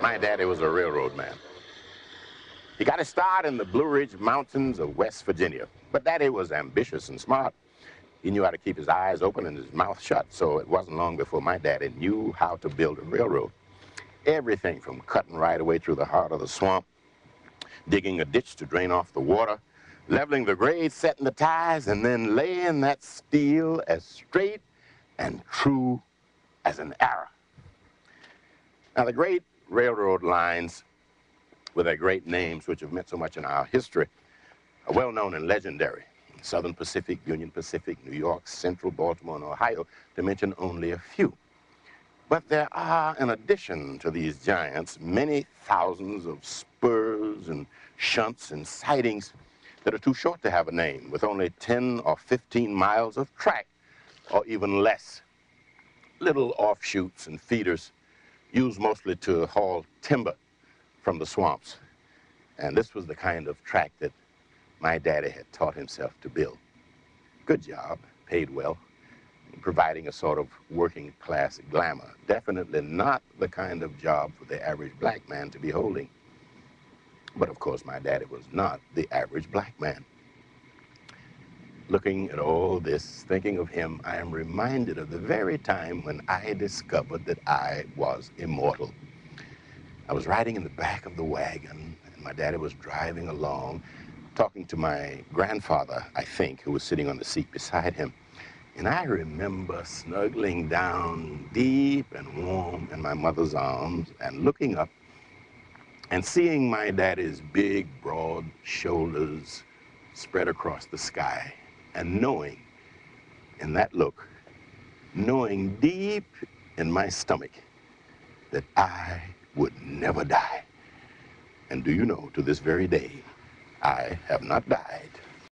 My daddy was a railroad man. He got his start in the Blue Ridge Mountains of West Virginia. But Daddy was ambitious and smart. He knew how to keep his eyes open and his mouth shut, so it wasn't long before my daddy knew how to build a railroad. Everything from cutting right away through the heart of the swamp, digging a ditch to drain off the water, leveling the grade, setting the ties, and then laying that steel as straight and true as an arrow. Now, the great railroad lines with their great names, which have meant so much in our history, are well known and legendary. Southern Pacific, Union Pacific, New York, Central, Baltimore, and Ohio, to mention only a few. But there are, in addition to these giants, many thousands of spurs and shunts and sidings that are too short to have a name, with only 10 or 15 miles of track, or even less. Little offshoots and feeders used mostly to haul timber from the swamps. And this was the kind of track that my daddy had taught himself to build. Good job, paid well, providing a sort of working class glamour. Definitely not the kind of job for the average black man to be holding. But of course, my daddy was not the average black man. Looking at all this, thinking of him, I am reminded of the very time when I discovered that I was immortal. I was riding in the back of the wagon, and my daddy was driving along, talking to my grandfather, I think, who was sitting on the seat beside him. And I remember snuggling down deep and warm in my mother's arms and looking up and seeing my daddy's big, broad shoulders spread across the sky, and knowing in that look, knowing deep in my stomach that I would never die. And do you know, to this very day, I have not died.